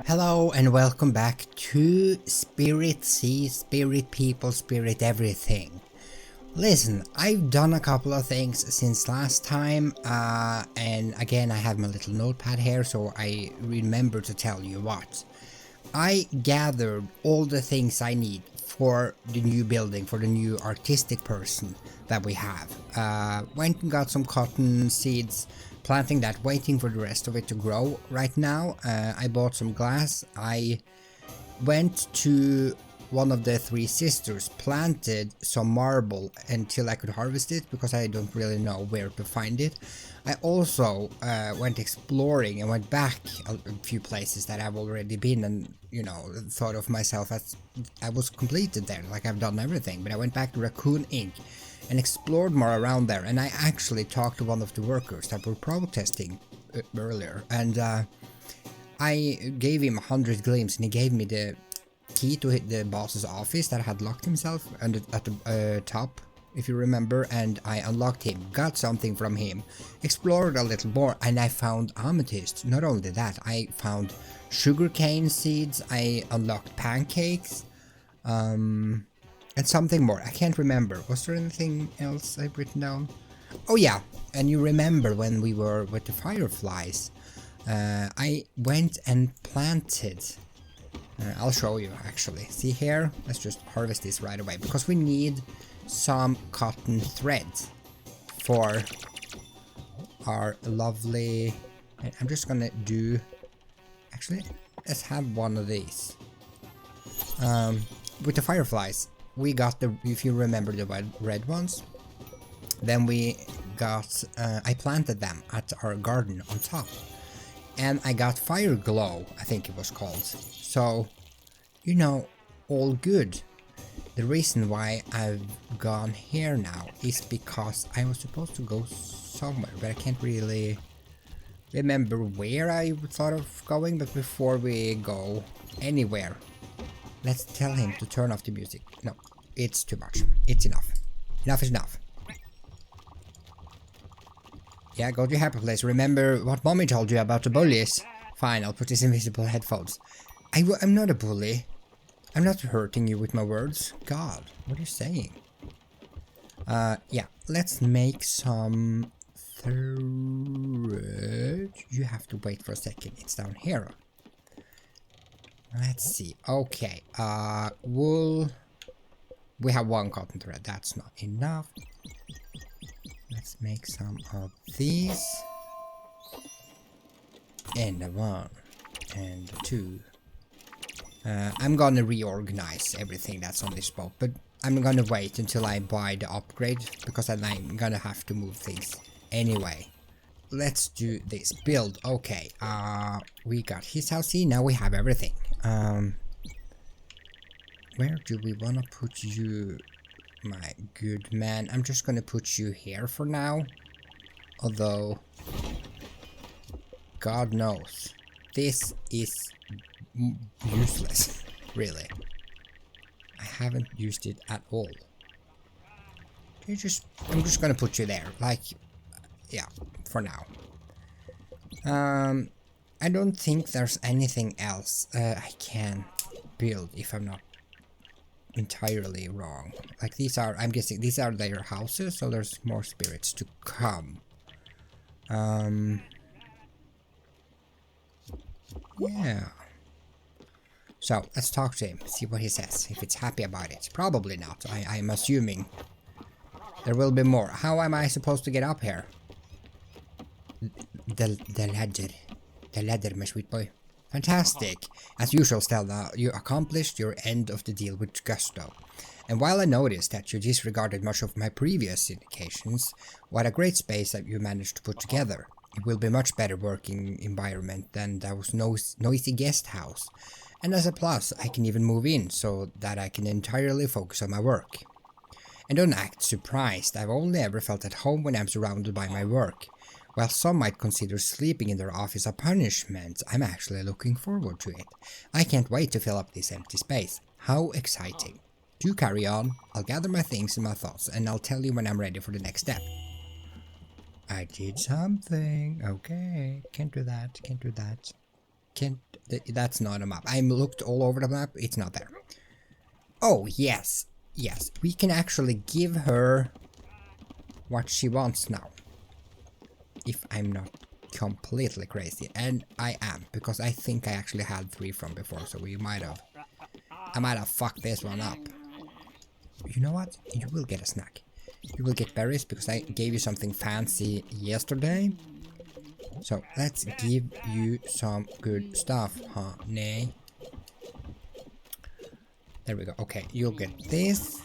Hello and welcome back to Spirit Sea, Spirit People, Spirit Everything. Listen, I've done a couple of things since last time, and again I have my little notepad here so I remember to tell you what. I gathered all the things I need for the new building, for the new artistic person that we have. Went and got some cotton seeds, planting that, waiting for the rest of it to grow. Right now I bought some glass. I went to one of the three sisters, planted some marble until I could harvest it because I don't really know where to find it. I also went exploring and went back a few places that I've already been and, you know, thought of myself as I was completed there, like I've done everything. But I went back to Raccoon Inc. and explored more around there, and I actually talked to one of the workers that were protesting earlier, and I gave him 100 glims and he gave me the key to the boss's office that had locked himself at the top, if you remember, and I unlocked him, got something from him, explored a little more, and I found amethyst. Not only that, I found sugarcane seeds, I unlocked pancakes, and something more. I can't remember. Was there anything else I've written down? Oh yeah, and you remember when we were with the fireflies, I went and planted. I'll show you actually. See here? Let's just harvest this right away because we need some cotton thread for our lovely. I'm just gonna do. Actually, let's have one of these. With the fireflies, we got the. If you remember the red ones, then we got. I planted them at our garden on top. And I got Fire Glow, I think it was called. So, you know, all good. The reason why I've gone here now is because I was supposed to go somewhere, but I can't really remember where I thought of going. But before we go anywhere, let's tell him to turn off the music. No, it's too much. It's enough. Enough is enough. Yeah, go to your happy place. Remember what mommy told you about the bullies? Fine, I'll put these invisible headphones. I'm not a bully. I'm not hurting you with my words. God, what are you saying? Yeah, let's make some thread. You have to wait for a second. It's down here. Let's see. Okay, wool. We have one cotton thread. That's not enough. Let's make some of these. And one. And two. I'm gonna reorganize everything that's on this boat. But I'm gonna wait until I buy the upgrade. Because then I'm gonna have to move things anyway. Let's do this. Build. Okay. We got his house here. Now we have everything. Where do we wanna put you? My good man, I'm just gonna put you here for now. Although, God knows, this is useless, really. I haven't used it at all. I'm just gonna put you there, like, yeah, for now. I don't think there's anything else I can build if I'm not entirely wrong. Like these are, I'm guessing these are their houses, so there's more spirits to come. Yeah. So let's talk to him, see what he says, if it's happy about it. Probably not. I'm assuming there will be more. How am I supposed to get up here? The ladder, my sweet boy. Fantastic! As usual, Stella, you accomplished your end of the deal with gusto. And while I noticed that you disregarded much of my previous indications, what a great space that you managed to put together. It will be much better working environment than that noisy guest house. And as a plus, I can even move in so that I can entirely focus on my work. And don't act surprised, I've only ever felt at home when I'm surrounded by my work. While some might consider sleeping in their office a punishment, I'm actually looking forward to it. I can't wait to fill up this empty space. How exciting. Do carry on. I'll gather my things and my thoughts, and I'll tell you when I'm ready for the next step. I did something. Okay, can't do that, can't do that. can't... That's not a map. I looked all over the map, it's not there. Oh, yes. Yes, we can actually give her what she wants now. If I'm not completely crazy. And I am, because I think I actually had 3 from before, so we might have... I might have fucked this one up. You know what? You will get a snack. You will get berries, because I gave you something fancy yesterday. So, let's give you some good stuff, honey. There we go. Okay, you'll get this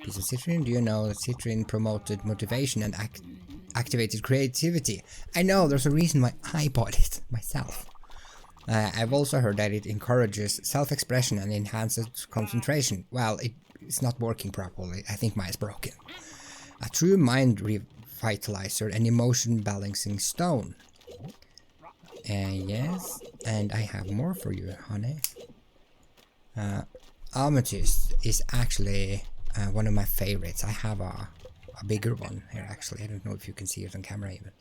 piece of citrine. Do you know that citrine promoted motivation and activated creativity? I know, there's a reason why I bought it myself. I've also heard that it encourages self-expression and enhances concentration. Well, it's not working properly. I think mine's broken. A true mind revitalizer and emotion balancing stone. Yes, and I have more for you, honey. Amethyst is actually one of my favorites. I have a bigger one here, actually. I don't know if you can see it on camera even.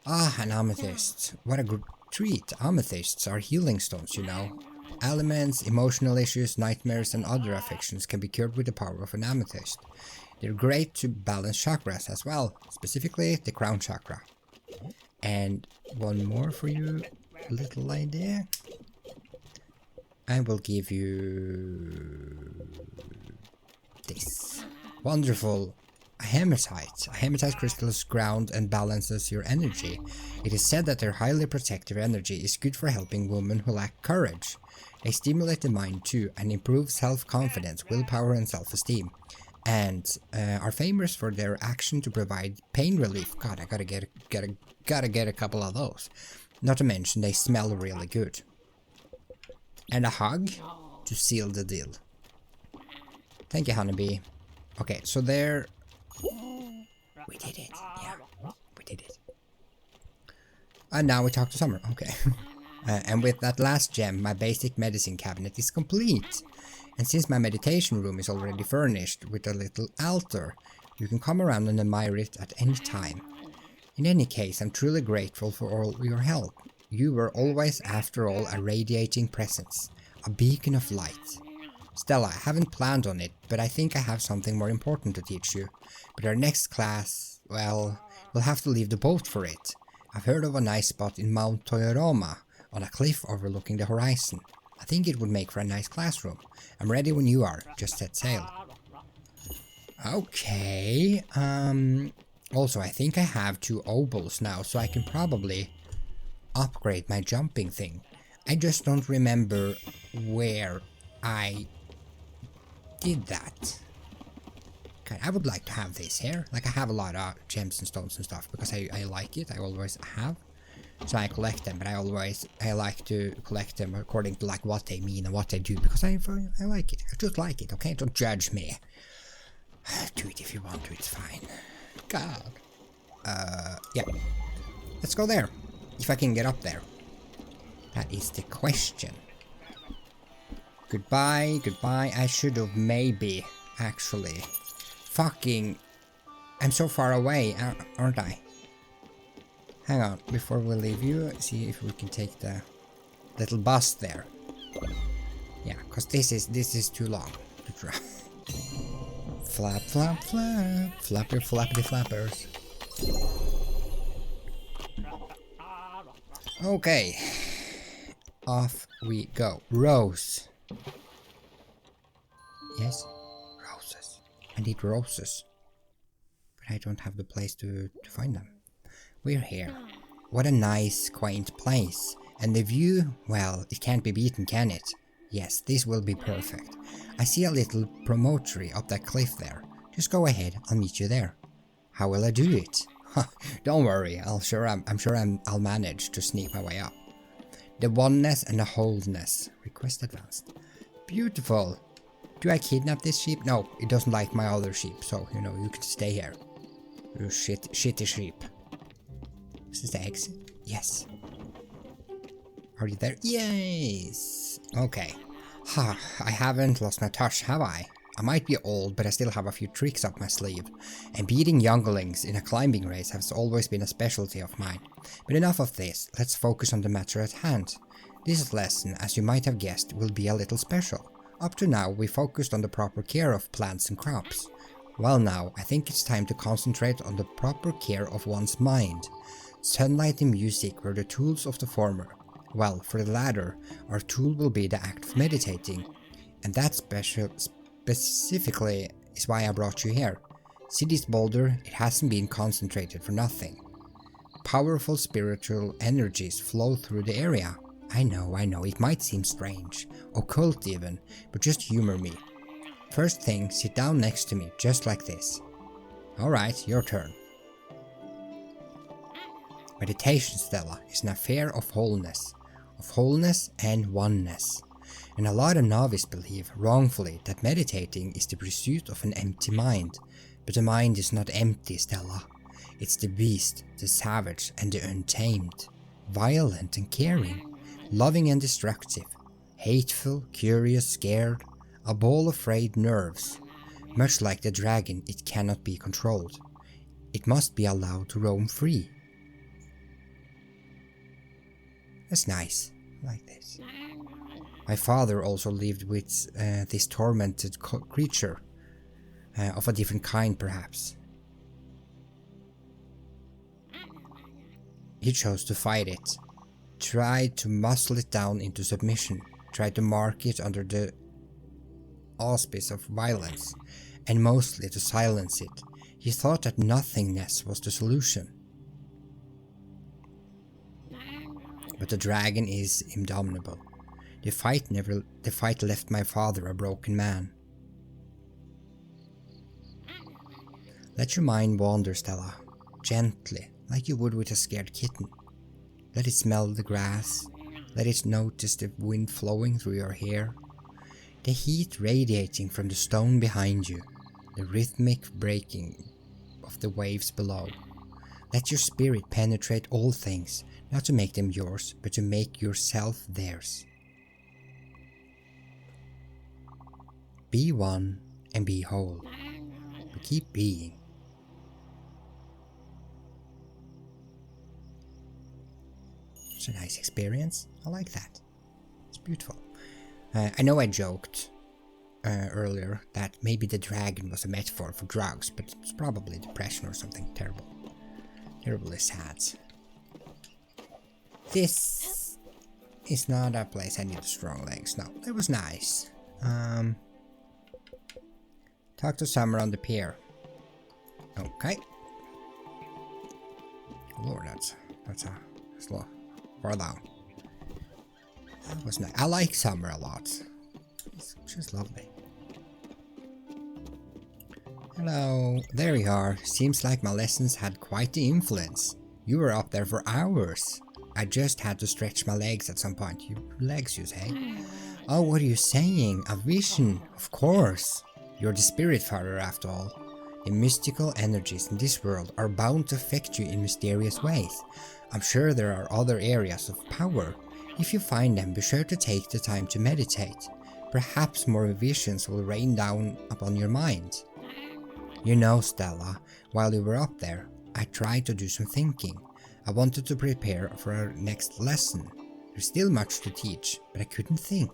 Ah, an amethyst. What a good treat. Amethysts are healing stones, you know. Ailments, emotional issues, nightmares and other affections can be cured with the power of an amethyst. They're great to balance chakras as well, specifically the crown chakra. And one more for you, little lady. I will give you this. Wonderful. A hematite. A hematite crystals ground and balances your energy. It is said that their highly protective energy is good for helping women who lack courage. They stimulate the mind too and improve self-confidence, willpower and self-esteem. And are famous for their action to provide pain relief. God, I gotta get a couple of those. Not to mention they smell really good. And a hug to seal the deal. Thank you, honeybee. Okay, so there... We did it. Yeah, we did it. And now we talk to Summer. Okay. And with that last gem, my basic medicine cabinet is complete. And since my meditation room is already furnished with a little altar, you can come around and admire it at any time. In any case, I'm truly grateful for all your help. You were always, after all, a radiating presence, a beacon of light. Stella, I haven't planned on it, but I think I have something more important to teach you. But our next class, well, we'll have to leave the boat for it. I've heard of a nice spot in Mount Toyoroma, on a cliff overlooking the horizon. I think it would make for a nice classroom. I'm ready when you are, just set sail. Okay, also I think I have 2 obols now, so I can probably upgrade my jumping thing. I just don't remember where I did that. Okay, I would like to have this here. Like, I have a lot of gems and stones and stuff because I like it. I always have. So I collect them, but I like to collect them according to like what they mean and what they do because I like it. I just like it, okay? Don't judge me. Do it if you want to, it's fine. God. Yeah. Let's go there. If I can get up there. That is the question. Goodbye, goodbye. I should have maybe, actually. Fucking... I'm so far away, aren't I? Hang on, before we leave you, see if we can take the little bus there. Yeah, because this is too long to drive. Flap, flap, flap. Flap your flappity flappers. Okay. Off we go. Rose. Yes? Roses. I need roses. But I don't have the place to find them. We're here. What a nice, quaint place. And the view, well, it can't be beaten, can it? Yes, this will be perfect. I see a little promontory up that cliff there. Just go ahead, I'll meet you there. How will I do it? Don't worry, I'm sure I'll manage to sneak my way up. The oneness and the wholeness. Request advanced. Beautiful. Do I kidnap this sheep? No, it doesn't like my other sheep, so, you know, you can stay here. You shitty sheep. Is this the exit? Yes. Are you there? Yes! Okay. I haven't lost my touch, have I? I might be old, but I still have a few tricks up my sleeve. And beating younglings in a climbing race has always been a specialty of mine. But enough of this, let's focus on the matter at hand. This lesson, as you might have guessed, will be a little special. Up to now we focused on the proper care of plants and crops. Well now, I think it's time to concentrate on the proper care of one's mind. Sunlight and music were the tools of the former. Well, for the latter, our tool will be the act of meditating. And that specifically is why I brought you here. See this boulder? It hasn't been concentrated for nothing. Powerful spiritual energies flow through the area. I know, it might seem strange, occult even, but just humor me. First thing, sit down next to me, just like this. Alright, your turn. Meditation, Stella, is an affair of wholeness and oneness. And a lot of novices believe, wrongfully, that meditating is the pursuit of an empty mind. But the mind is not empty, Stella. It's the beast, the savage and the untamed. Violent and caring, loving and destructive, hateful, curious, scared, a ball of frayed nerves. Much like the dragon, it cannot be controlled. It must be allowed to roam free. That's nice, I like this. My father also lived with this tormented creature, of a different kind perhaps. He chose to fight it, tried to muscle it down into submission, tried to mark it under the auspice of violence, and mostly to silence it. He thought that nothingness was the solution. But the dragon is indomitable. The fight left my father a broken man. Let your mind wander, Stella, gently, like you would with a scared kitten. Let it smell the grass, let it notice the wind flowing through your hair, the heat radiating from the stone behind you, the rhythmic breaking of the waves below. Let your spirit penetrate all things, not to make them yours, but to make yourself theirs. Be one and be whole, but keep being. It's a nice experience. I like that. It's beautiful. I know I joked earlier that maybe the dragon was a metaphor for drugs, but it's probably depression or something terrible. Terribly sad. This is not a place I need strong legs. No, it was nice. Talk to Summer on the pier. Okay. Lord, that's a slow. Far down. That was nice. I like Summer a lot. She's lovely. Hello. There you are. Seems like my lessons had quite the influence. You were up there for hours. I just had to stretch my legs at some point. Your legs, you say? Oh, what are you saying? A vision? Of course. You're the Spiritfarer after all. The mystical energies in this world are bound to affect you in mysterious ways. I'm sure there are other areas of power. If you find them, be sure to take the time to meditate. Perhaps more visions will rain down upon your mind. You know, Stella, while you were up there, I tried to do some thinking. I wanted to prepare for our next lesson. There's still much to teach, but I couldn't think.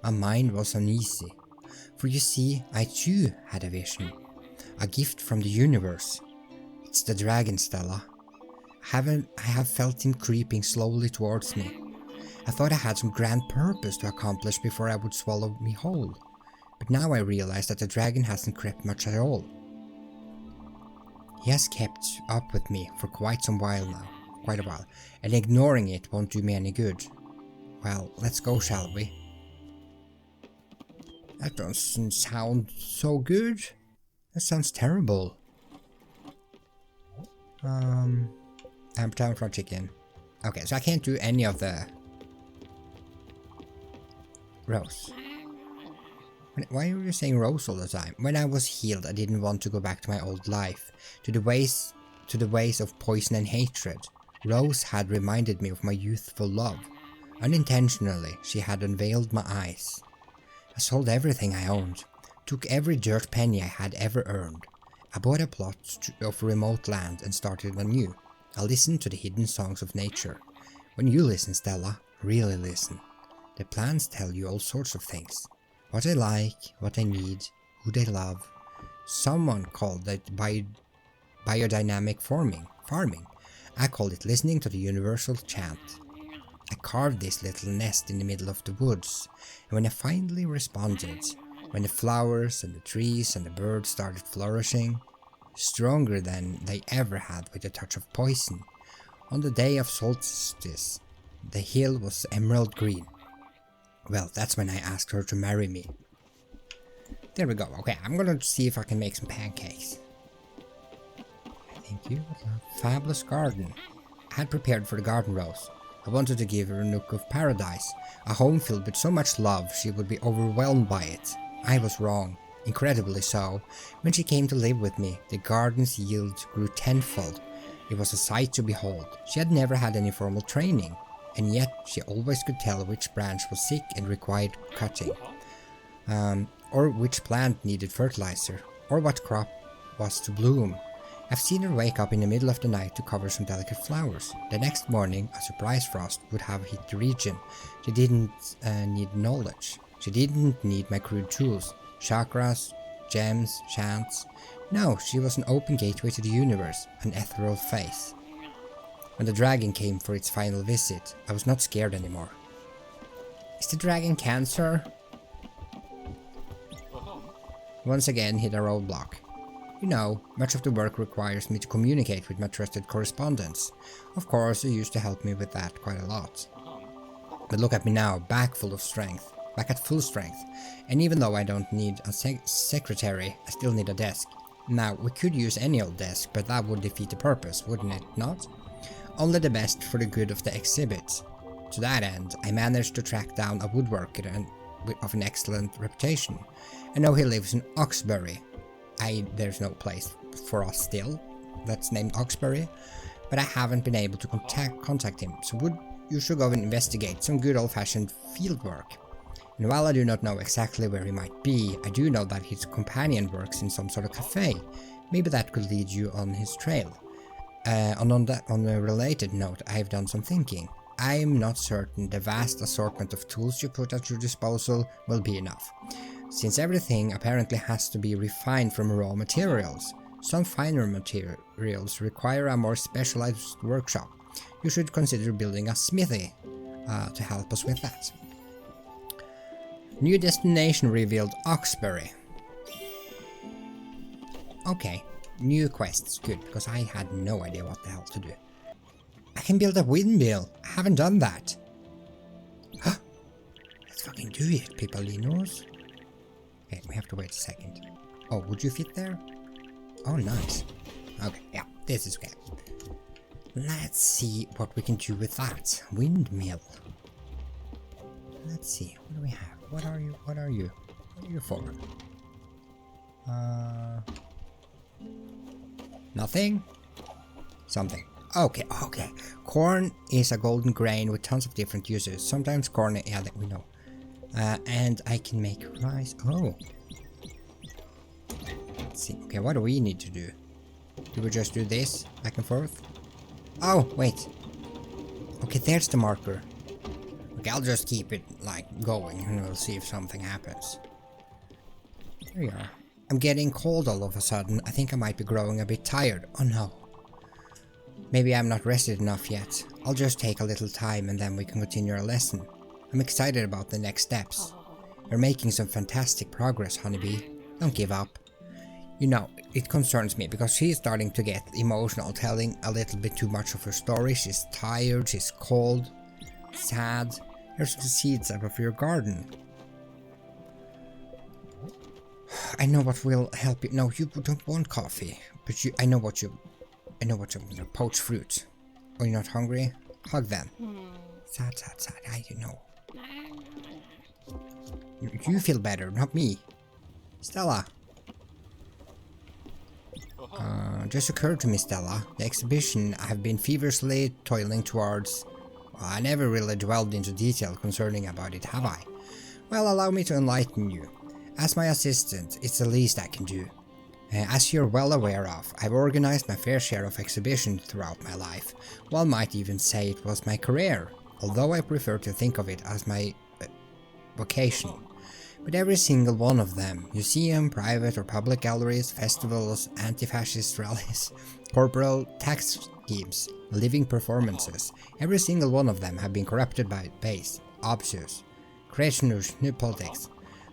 My mind was uneasy. For you see, I too had a vision. A gift from the universe. It's the dragon, Stella. I have felt him creeping slowly towards me. I thought I had some grand purpose to accomplish before I would swallow me whole. But now I realize that the dragon hasn't crept much at all. He has kept up with me for quite a while, and ignoring it won't do me any good. Well, let's go, shall we? That doesn't sound so good. That sounds terrible. I'm time for chicken. Okay, so I can't do any of the Rose. Why are you saying Rose all the time? When I was healed, I didn't want to go back to my old life, to the ways of poison and hatred. Rose had reminded me of my youthful love. Unintentionally, she had unveiled my eyes. I sold everything I owned, took every dirt penny I had ever earned. I bought a plot of remote land and started anew. I listened to the hidden songs of nature. When you listen, Stella, Really listen. The plants tell you all sorts of things. What they like, what they need, who they love. Someone called it biodynamic farming. I call it listening to the universal chant. I carved this little nest in the middle of the woods, and when I finally responded, when the flowers and the trees and the birds started flourishing, stronger than they ever had with a touch of poison, on the day of solstice, the hill was emerald green. Well, that's when I asked her to marry me. There we go. Okay, I'm gonna see if I can make some pancakes. Thank you. Fabulous garden. I had prepared for the garden rose. I wanted to give her a nook of paradise, a home filled with so much love she would be overwhelmed by it. I was wrong, incredibly so. When she came to live with me, the garden's yield grew tenfold. It was a sight to behold. She had never had any formal training, and yet she always could tell which branch was sick and required cutting, or which plant needed fertilizer, or what crop was to bloom. I've seen her wake up in the middle of the night to cover some delicate flowers. The next morning, a surprise frost would have hit the region. She didn't need knowledge. She didn't need my crude tools, chakras, gems, chants. No, she was an open gateway to the universe, an ethereal faith. When the dragon came for its final visit, I was not scared anymore. Is the dragon Cancer? Once again hit a roadblock. You know, much of the work requires me to communicate with my trusted correspondents. Of course, you used to help me with that quite a lot. But look at me now, back full of strength. Back at full strength. And even though I don't need a secretary, I still need a desk. Now, we could use any old desk, but that would defeat the purpose, wouldn't it not? Only the best for the good of the exhibit. To that end, I managed to track down a woodworker of an excellent reputation. I know he lives in Oxbury. There's no place for us still that's named Oxbury, but I haven't been able to contact him, so you should go and investigate some good old-fashioned field work. And while I do not know exactly where he might be, I do know that his companion works in some sort of cafe. Maybe that could lead you on his trail. On a related note, I've done some thinking. I'm not certain the vast assortment of tools you put at your disposal will be enough, since everything apparently has to be refined from raw materials. Some finer materials require a more specialized workshop. You should consider building a smithy to help us with that. New destination revealed, Oxbury. Okay, new quests, good, because I had no idea what the hell to do. I can build a windmill. I haven't done that. Let's fucking do it, peopleinos. Okay, we have to wait a second. Oh, would you fit there? Oh, nice. Okay, yeah, this is okay. Let's see what we can do with that. Windmill. Let's see, what do we have? What are you? What are you? What are you for? Nothing? Something. Okay, okay. Corn is a golden grain with tons of different uses. Sometimes corn, yeah, that we know. And I can make rice. Oh. Let's see. Okay, what do we need to do? Do we just do this back and forth? Oh, wait. Okay, there's the marker. Okay, I'll just keep it, like, going and we'll see if something happens. There we are. I'm getting cold all of a sudden. I think I might be growing a bit tired. Oh no. Maybe I'm not rested enough yet. I'll just take a little time and then we can continue our lesson. I'm excited about the next steps. You're making some fantastic progress, honeybee. Don't give up. You know, it concerns me because she's starting to get emotional, telling a little bit too much of her story. She's tired, she's cold, sad. Here's the seeds out of your garden. I know what will help you. No, you don't want coffee, but I know what you poached fruit. Oh, you're not hungry? Hug them. Sad. I know. You feel better, not me. Stella. Just occurred to me, Stella. The exhibition I have been feverishly toiling towards. Well, I never really dwelled into detail concerning about it, have I? Well, allow me to enlighten you. As my assistant, it's the least I can do. As you're well aware of, I've organized my fair share of exhibitions throughout my life. One might even say it was my career. although I prefer to think of it as my vocation. But every single one of them, museum, private or public galleries, festivals, anti-fascist rallies, corporal tax schemes, living performances, every single one of them have been corrupted by base, obtuse, creationist new politics.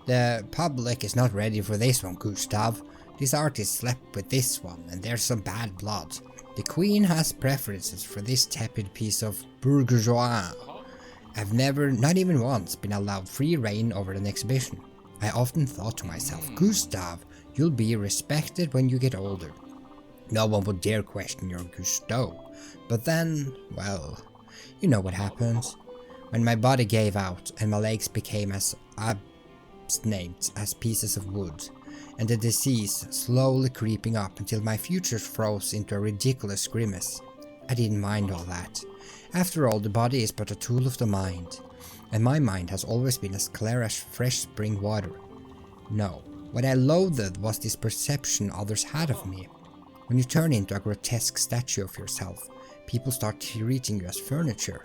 The public is not ready for this one, Gustav. This artist slept with this one, and there's some bad blood. The Queen has preferences for this tepid piece of bourgeois. I've never, not even once, been allowed free reign over an exhibition. I often thought to myself, Gustav, you'll be respected when you get older. No one would dare question your gusto. But then, well, you know what happens. When my body gave out and my legs became as obstinate as pieces of wood, and the disease slowly creeping up until my features froze into a ridiculous grimace, I didn't mind all that. After all, the body is but a tool of the mind, and my mind has always been as clear as fresh spring water. No, what I loathed was this perception others had of me. When you turn into a grotesque statue of yourself, people start treating you as furniture.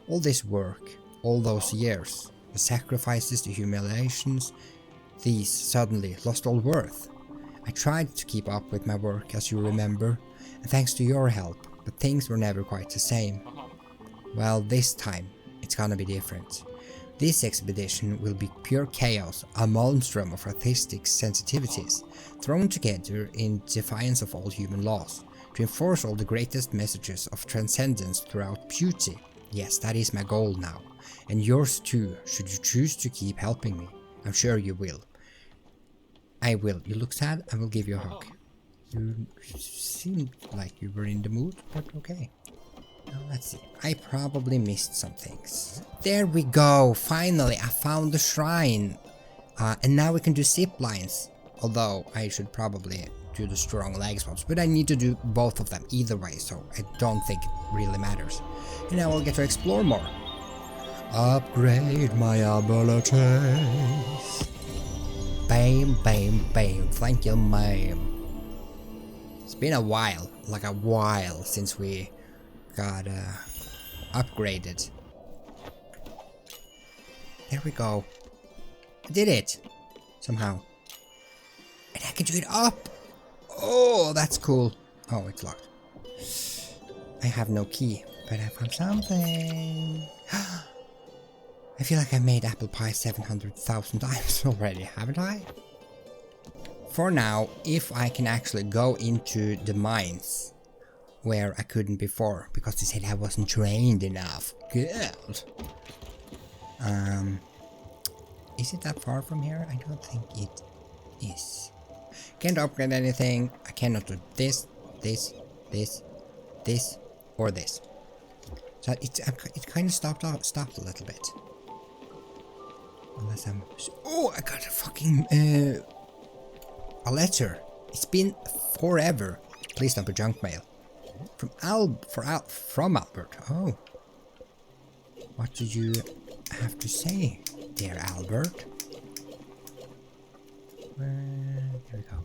All this work, all those years, the sacrifices, the humiliations, these suddenly lost all worth. I tried to keep up with my work, as you remember, and thanks to your help, but things were never quite the same. Well, this time, it's gonna be different. This expedition will be pure chaos, a monstrum of artistic sensitivities, thrown together in defiance of all human laws, to enforce all the greatest messages of transcendence throughout beauty. Yes, that is my goal now, and yours too, should you choose to keep helping me. I'm sure you will. I will. You look sad, I will give you a hug. You seemed like you were in the mood, but okay. Now let's see. I probably missed some things. There we go! Finally, I found the shrine! And now we can do zip lines. Although, I should probably do the strong leg swaps, but I need to do both of them either way, so I don't think it really matters. And now I'll get to explore more. Upgrade my abilities. Bam, bam, bam. Thank you, ma'am. It's been a while, like a while, since we got upgraded. There we go. I did it! Somehow. And I can do it up! Oh, that's cool. Oh, it's locked. I have no key, but I found something. I feel like I made apple pie 700,000 times already, haven't I? For now, if I can actually go into the mines, where I couldn't before, because they said I wasn't trained enough. Good. Is it that far from here? I don't think it is. Can't upgrade anything. I cannot do this, this, this, this, or this. So it kind of stopped a little bit. Unless I'm... Oh, I got a fucking... a letter. It's been forever. Please don't be junk mail. From Albert. Oh. What did you have to say, dear Albert? Here we go.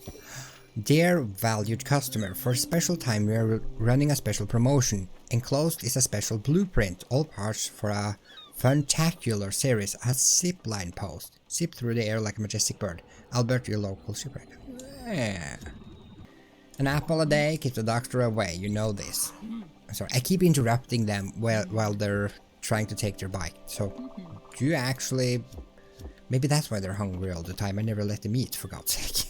Dear valued customer, for a special time we are running a special promotion. Enclosed is a special blueprint, all parts for a fantacular series, a zipline post. Zip through the air like a majestic bird. Albert, your local shipwreck. Yeah. An apple a day keeps the doctor away, you know this. I'm sorry, I keep interrupting them while they're trying to take their bite. So, do you actually... Maybe that's why they're hungry all the time. I never let them eat, for God's sake.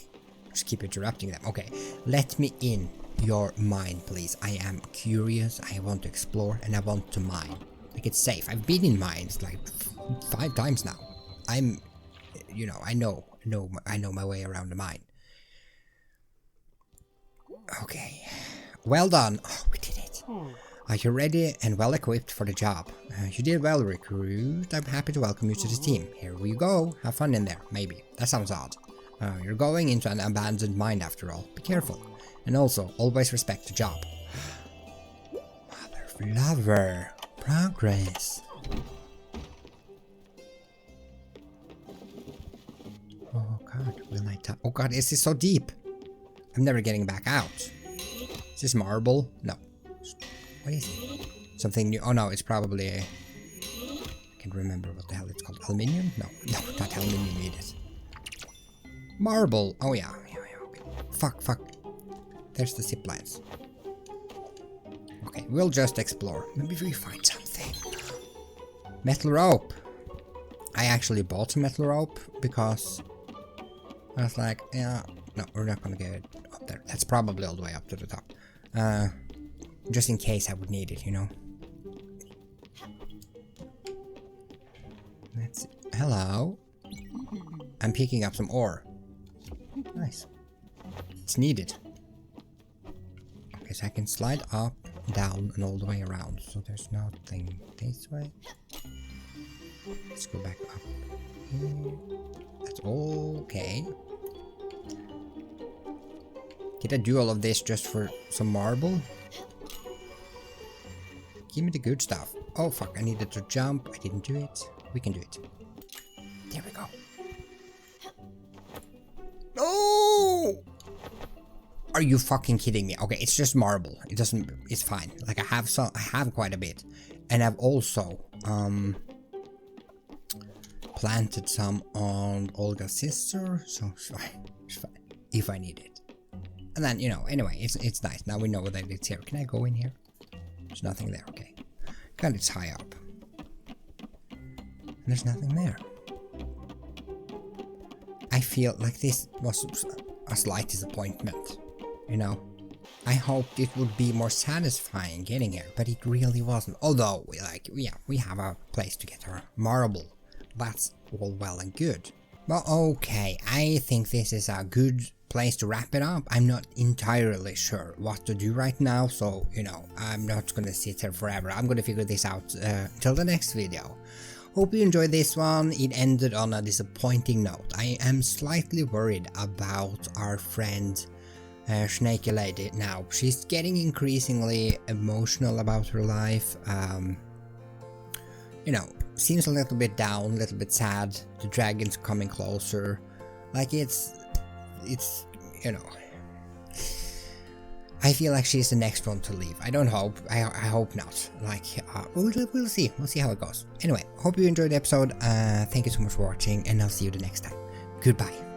Just keep interrupting them. Okay, let me in your mind, please. I am curious, I want to explore, and I want to mine. Like, it's safe. I've been in mines like 5 times now. I'm... You know, I know my way around the mine. Okay, well done. Oh, we did it. Are you ready and well equipped for the job? You did well, recruit. I'm happy to welcome you to the team. Here we go. Have fun in there, maybe. That sounds odd. You're going into an abandoned mine after all. Be careful. And also, always respect the job. Motherflower. Progress. Oh god, will I tap? Oh god, is this so deep? I'm never getting back out. Is this marble? No. What is it? Something new? Oh no, it's probably a... Can't remember what the hell it's called. Aluminium? No, not aluminium needed. Marble. Oh yeah. Okay. Fuck. There's the zip lines. Okay, we'll just explore. Maybe we find something. Metal rope. I actually bought some metal rope because I was like, yeah, no, we're not gonna get it up there. That's probably all the way up to the top. Just in case I would need it, you know. Let's see. Hello. I'm picking up some ore. Nice. It's needed. Okay, so I can slide up, down, and all the way around. So there's nothing this way. Let's go back up here. That's okay. Did I do all of this just for some marble? Give me the good stuff. Oh fuck, I needed to jump. I didn't do it. We can do it. There we go. No! Are you fucking kidding me? Okay, it's just marble. It doesn't. It's fine. Like I have quite a bit, and I've also planted some on Olga's sister, so it's fine. It's fine if I need it. And then, you know, anyway, it's nice. Now we know that it's here. Can I go in here? There's nothing there. Okay, God, it's high up. And there's nothing there. I feel like this was a slight disappointment. You know, I hoped it would be more satisfying getting here, but it really wasn't. Although, we have a place to get our marble. That's all well and good. But okay, I think this is a good place to wrap it up. I'm not entirely sure what to do right now, so, you know, I'm not gonna sit here forever. I'm gonna figure this out till the next video. Hope you enjoyed this one. It ended on a disappointing note. I am slightly worried about our friend Snaky Lady now. She's getting increasingly emotional about her life. You know, seems a little bit down, a little bit sad. The dragon's coming closer. Like it's you know, I feel like she's the next one to leave. I don't hope. I hope not. Like, we'll see. We'll see how it goes. Anyway, hope you enjoyed the episode. Thank you so much for watching, and I'll see you the next time. Goodbye.